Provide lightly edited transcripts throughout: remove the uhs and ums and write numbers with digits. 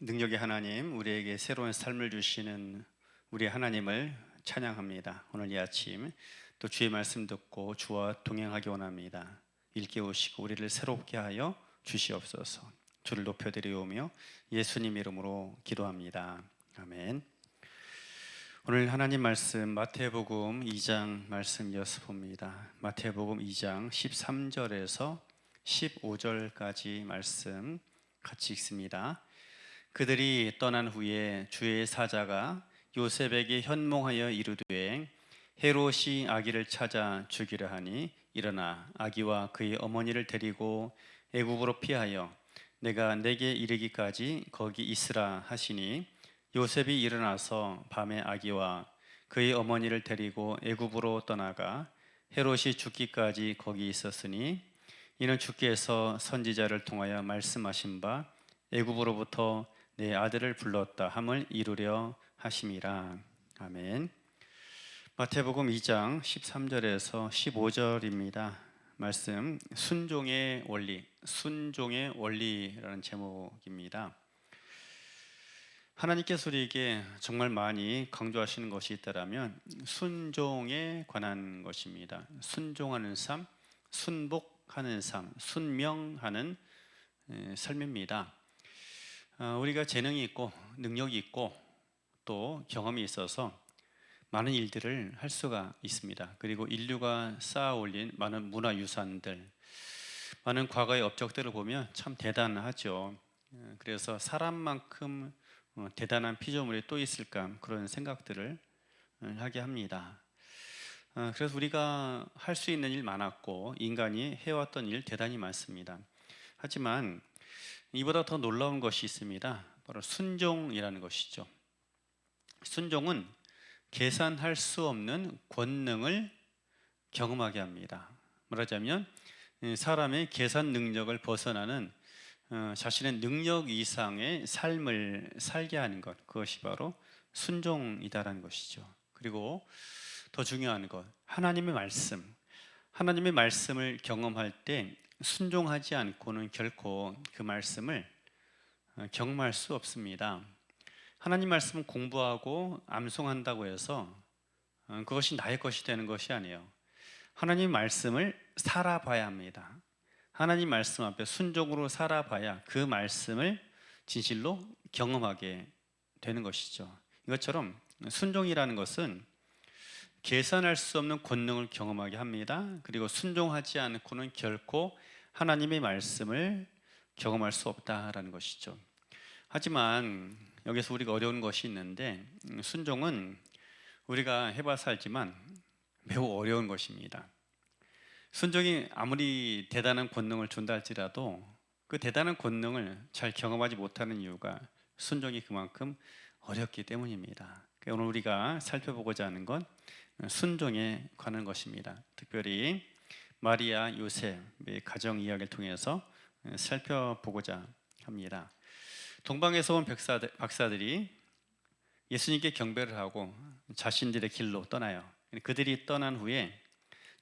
능력의 하나님, 우리에게 새로운 삶을 주시는 우리 하나님을 찬양합니다. 오늘 이 아침 또 주의 말씀 듣고 주와 동행하기 원합니다. 일깨우시고 우리를 새롭게 하여 주시옵소서. 주를 높여드리오며 예수님 이름으로 기도합니다. 아멘. 오늘 하나님 말씀 마태복음 2장 말씀 이어서 봅니다. 마태복음 2장 13절에서 15절까지 말씀 같이 읽습니다. 그들이 떠난 후에 주의 사자가 요셉에게 현몽하여 이르되 헤롯이 아기를 찾아 죽이려 하니 일어나 아기와 그의 어머니를 데리고 애굽으로 피하여 내가 내게 이르기까지 거기 있으라 하시니 요셉이 일어나서 밤에 아기와 그의 어머니를 데리고 애굽으로 떠나가 헤롯이 죽기까지 거기 있었으니 이는 주께서 선지자를 통하여 말씀하신 바 애굽으로부터 내 아들을 불렀다 함을 이루려 하심이라. 아멘. 마태복음 2장 13절에서 15절입니다. 말씀 순종의 원리, 순종의 원리라는 제목입니다. 하나님께서 우리에게 정말 많이 강조하시는 것이 있다면 순종에 관한 것입니다. 순종하는 삶, 순복하는 삶, 순명하는 삶입니다. 우리가 재능이 있고 능력이 있고 또 경험이 있어서 많은 일들을 할 수가 있습니다. 그리고 인류가 쌓아 올린 많은 문화유산들, 많은 과거의 업적들을 보면 참 대단하죠. 그래서 사람만큼 대단한 피조물이 또 있을까 그런 생각들을 하게 합니다. 그래서 우리가 할 수 있는 일 많았고 인간이 해왔던 일 대단히 많습니다. 하지만 이보다 더 놀라운 것이 있습니다. 바로 순종이라는 것이죠. 순종은 계산할 수 없는 권능을 경험하게 합니다. 말하자면 사람의 계산 능력을 벗어나는 자신의 능력 이상의 삶을 살게 하는 것, 그것이 바로 순종이다라는 것이죠. 그리고 더 중요한 것, 하나님의 말씀을 경험할 때 순종하지 않고는 결코 그 말씀을 경험할 수 없습니다. 하나님 말씀을 공부하고 암송한다고 해서 그것이 나의 것이 되는 것이 아니에요. 하나님 말씀을 살아봐야 합니다. 하나님 말씀 앞에 순종으로 살아봐야 그 말씀을 진실로 경험하게 되는 것이죠. 이것처럼 순종이라는 것은 계산할 수 없는 권능을 경험하게 합니다. 그리고 순종하지 않고는 결코 하나님의 말씀을 경험할 수 없다라는 것이죠. 하지만 여기서 우리가 어려운 것이 있는데 순종은 우리가 해봐서 알지만 매우 어려운 것입니다. 순종이 아무리 대단한 권능을 준다 할지라도 그 대단한 권능을 잘 경험하지 못하는 이유가 순종이 그만큼 어렵기 때문입니다. 오늘 우리가 살펴보고자 하는 건 순종에 관한 것입니다. 특별히 마리아 요셉의 가정 이야기를 통해서 살펴보고자 합니다. 동방에서 온 박사들이 예수님께 경배를 하고 자신들의 길로 떠나요. 그들이 떠난 후에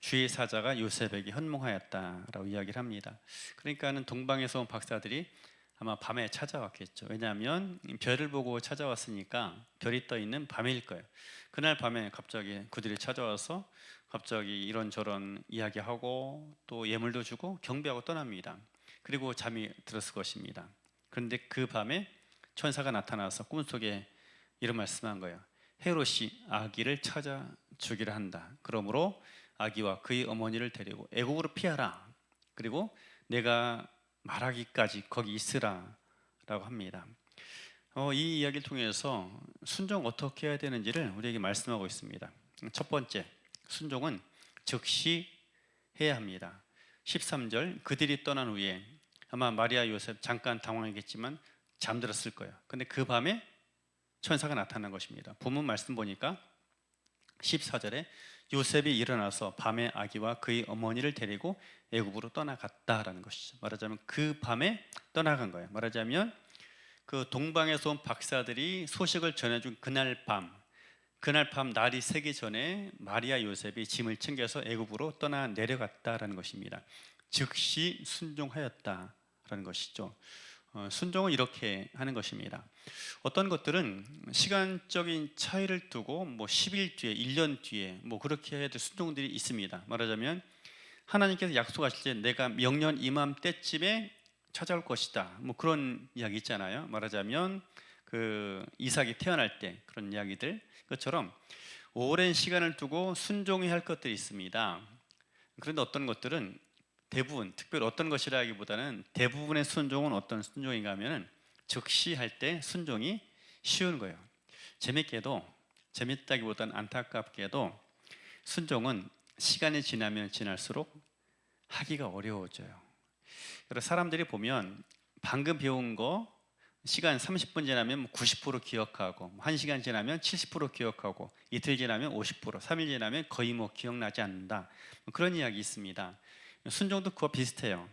주의 사자가 요셉에게 현몽하였다라고 이야기를 합니다. 그러니까는 동방에서 온 박사들이 아마 밤에 찾아왔겠죠. 왜냐하면 별을 보고 찾아왔으니까 별이 떠 있는 밤일 거예요. 그날 밤에 갑자기 그들이 찾아와서 갑자기 이런저런 이야기하고 또 예물도 주고 경배하고 떠납니다. 그리고 잠이 들었을 것입니다. 그런데 그 밤에 천사가 나타나서 꿈속에 이런 말씀한 거예요. 헤롯이 아기를 찾아 죽이려 한다. 그러므로 아기와 그의 어머니를 데리고 애국으로 피하라. 그리고 내가 말하기까지 거기 있으라 라고 합니다. 이 이야기를 통해서 순종 어떻게 해야 되는지를 우리에게 말씀하고 있습니다. 첫 번째, 순종은 즉시 해야 합니다. 13절, 그들이 떠난 후에 아마 마리아 요셉 잠깐 당황했겠지만 잠들었을 거예요. 근데 그 밤에 천사가 나타난 것입니다. 본문 말씀 보니까 14절에 요셉이 일어나서 밤에 아기와 그의 어머니를 데리고 애굽으로 떠나갔다라는 것이죠. 말하자면 그 밤에 떠나간 거예요. 말하자면 그 동방에서 온 박사들이 소식을 전해준 그날 밤 날이 새기 전에 마리아 요셉이 짐을 챙겨서 애굽으로 떠나 내려갔다라는 것입니다. 즉시 순종하였다라는 것이죠. 순종은 이렇게 하는 것입니다. 어떤 것들은 시간적인 차이를 두고 뭐 10일 뒤에, 1년 뒤에 뭐 그렇게 해도 순종들이 있습니다. 말하자면 하나님께서 약속하실 때 내가 명년 이맘때쯤에 찾아올 것이다. 뭐 그런 이야기 있잖아요. 말하자면 그 이삭이 태어날 때 그런 이야기들 것처럼 오랜 시간을 두고 순종해야 할 것들이 있습니다. 그런데 어떤 것들은 대부분, 특별히 어떤 것이라기보다는 대부분의 순종은 어떤 순종인가 하면은 즉시 할 때 순종이 쉬운 거예요. 재밌게도, 재밌다기보다는 안타깝게도 순종은 시간이 지나면 지날수록 하기가 어려워져요. 여러 사람들이 보면 방금 배운 거 시간 30분 지나면 90% 기억하고 1시간 지나면 70% 기억하고 이틀 지나면 50%, 3일 지나면 거의 뭐 기억나지 않는다. 그런 이야기 있습니다. 순종도 그와 비슷해요.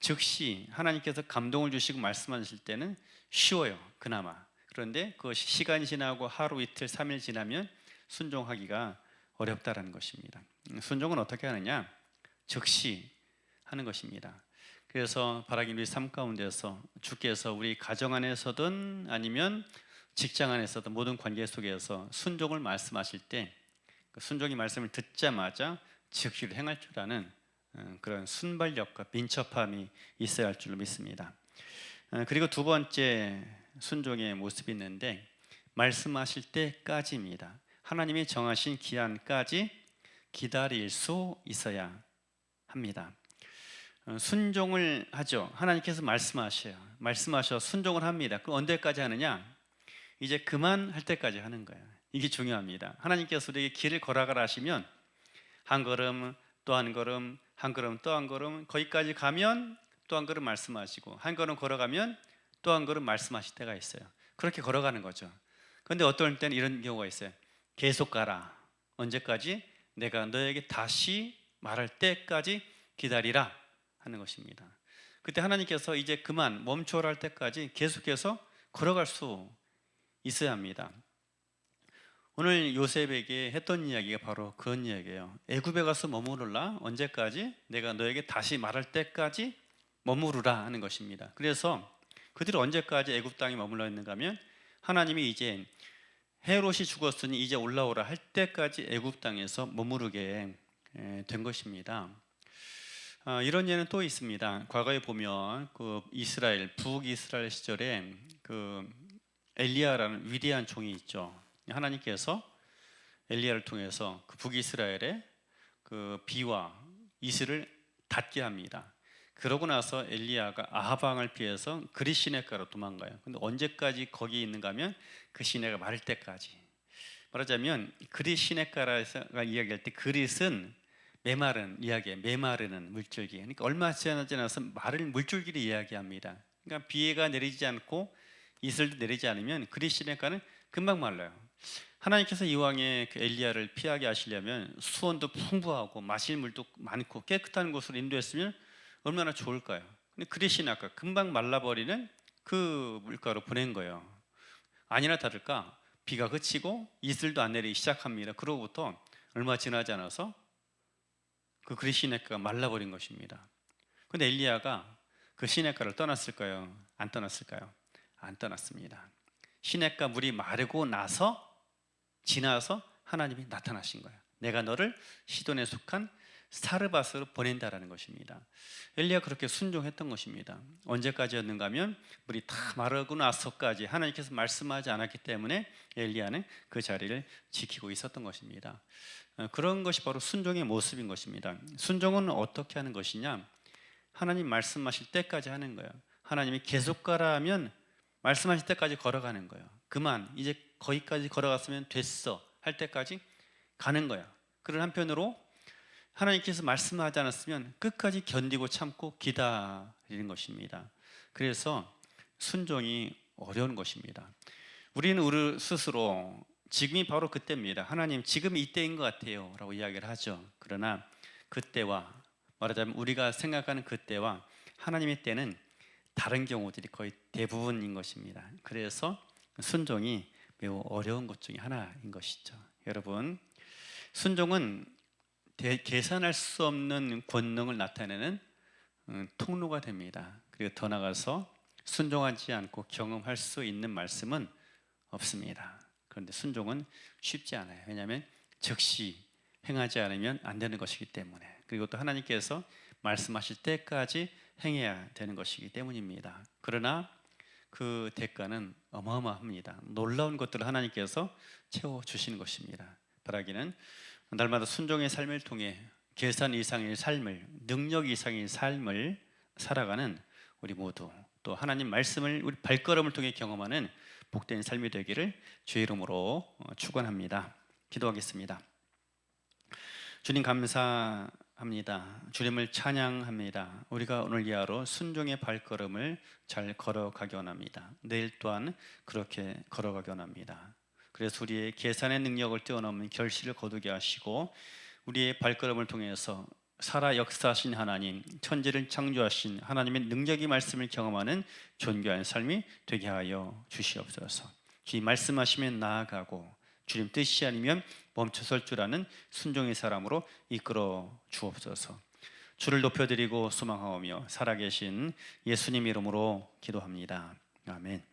즉시 하나님께서 감동을 주시고 말씀하실 때는 쉬워요. 그나마. 그런데 그 시간이 지나고 하루 이틀 3일 지나면 순종하기가 어렵다라는 것입니다. 순종은 어떻게 하느냐? 즉시 하는 것입니다. 그래서 바라긴 우리 삶 가운데서 주께서 우리 가정 안에서든 아니면 직장 안에서든 모든 관계 속에서 순종을 말씀하실 때 그 순종의 말씀을 듣자마자 즉시로 행할 줄 아는 그런 순발력과 민첩함이 있어야 할 줄로 믿습니다. 그리고 두 번째 순종의 모습이 있는데 말씀하실 때까지입니다. 하나님이 정하신 기한까지 기다릴 수 있어야 합니다. 순종을 하죠. 하나님께서 말씀하셔 순종을 합니다. 그럼 언제까지 하느냐? 이제 그만할 때까지 하는 거예요. 이게 중요합니다. 하나님께서 우리에게 길을 걸어가라 하시면 한 걸음 또 한 걸음, 한 걸음 또 한 걸음, 거기까지 가면 또 한 걸음 말씀하시고 한 걸음 걸어가면 또 한 걸음 말씀하실 때가 있어요. 그렇게 걸어가는 거죠. 그런데 어떨 때는 이런 경우가 있어요. 계속 가라. 언제까지? 내가 너에게 다시 말할 때까지 기다리라 하는 것입니다. 그때 하나님께서 이제 그만 멈춰라 할 때까지 계속해서 걸어갈 수 있어야 합니다. 오늘 요셉에게 했던 이야기가 바로 그런 이야기예요. 애굽에 가서 머무르라. 언제까지? 내가 너에게 다시 말할 때까지 머무르라 하는 것입니다. 그래서 그들이 언제까지 애굽 땅에 머물러 있는가 하면 하나님이 이제 헤롯이 죽었으니 이제 올라오라 할 때까지 애굽 땅에서 머무르게 된 것입니다. 이런 예는 또 있습니다. 과거에 보면 그 이스라엘 북이스라엘 시절에 그 엘리야라는 위대한 종이 있죠. 하나님께서 엘리야를 통해서 그 북이스라엘의 그 비와 이슬을 닿게 합니다. 그러고 나서 엘리야가 아합 왕을 피해서 그릿 시내가로 도망가요. 근데 언제까지 거기 있는가 하면 그 시내가 마를 때까지. 말하자면 그릿 시내가라가 이야기할 때 그릿은 메마른 이야기예요. 메마르는 물줄기. 그러니까 얼마 지나지 않아서 마를 물줄기를 이야기합니다. 그러니까 비가 내리지 않고 이슬도 내리지 않으면 그릿 시내가는 금방 말라요. 하나님께서 이왕에 그 엘리야를 피하게 하시려면 수온도 풍부하고 마실 물도 많고 깨끗한 곳으로 인도했으면 얼마나 좋을까요? 근데 그릿 시내가 금방 말라버리는 그 물가로 보낸 거예요. 아니나 다를까 비가 그치고 이슬도 안 내리기 시작합니다. 그로부터 얼마 지나지 않아서 그 그릿 시내가가 말라버린 것입니다. 그런데 엘리야가 그 시내가를 떠났을까요? 안 떠났을까요? 안 떠났습니다. 시내가 물이 마르고 나서 지나서 하나님이 나타나신 거예요. 내가 너를 시돈에 속한 사르밧으로 보낸다라는 것입니다. 엘리야가 그렇게 순종했던 것입니다. 언제까지였는가 하면 물이 다 마르고 나서까지 하나님께서 말씀하지 않았기 때문에 엘리야는 그 자리를 지키고 있었던 것입니다. 그런 것이 바로 순종의 모습인 것입니다. 순종은 어떻게 하는 것이냐? 하나님 말씀하실 때까지 하는 거예요. 하나님이 계속 가라 하면 말씀하실 때까지 걸어가는 거예요. 그만 이제 거기까지 걸어갔으면 됐어 할 때까지 가는 거예요. 그런 한편으로 하나님께서 말씀하지 않았으면 끝까지 견디고 참고 기다리는 것입니다. 그래서 순종이 어려운 것입니다. 우리는 우리 스스로 지금이 바로 그때입니다. 하나님 지금 이때인 것 같아요 라고 이야기를 하죠. 그러나 그때와 말하자면 우리가 생각하는 그때와 하나님의 때는 다른 경우들이 거의 대부분인 것입니다. 그래서 순종이 매우 어려운 것 중에 하나인 것이죠. 여러분, 순종은 계산할 수 없는 권능을 나타내는 통로가 됩니다. 그리고 더 나아가서 순종하지 않고 경험할 수 있는 말씀은 없습니다. 그런데 순종은 쉽지 않아요. 왜냐하면 즉시 행하지 않으면 안 되는 것이기 때문에, 그리고 또 하나님께서 말씀하실 때까지 행해야 되는 것이기 때문입니다. 그러나 그 대가는 어마어마합니다. 놀라운 것들을 하나님께서 채워주시는 것입니다. 바라기는 날마다 순종의 삶을 통해 계산 이상의 삶을, 능력 이상의 삶을 살아가는 우리 모두, 또 하나님 말씀을 우리 발걸음을 통해 경험하는 복된 삶이 되기를 주의 이름으로 축원합니다. 기도하겠습니다. 주님 감사합니다. 주님을 찬양합니다. 우리가 오늘 이 하루 순종의 발걸음을 잘 걸어가기 원합니다. 내일 또한 그렇게 걸어가기 원합니다. 그래서 우리의 계산의 능력을 뛰어넘는 결실을 거두게 하시고, 우리의 발걸음을 통해서 살아 역사하신 하나님, 천지를 창조하신 하나님의 능력의 말씀을 경험하는 존귀한 삶이 되게 하여 주시옵소서. 주님 말씀하시면 나아가고, 주님 뜻이 아니면 멈춰설 줄 아는 순종의 사람으로 이끌어 주옵소서. 주를 높여드리고 소망하오며 살아계신 예수님 이름으로 기도합니다. 아멘.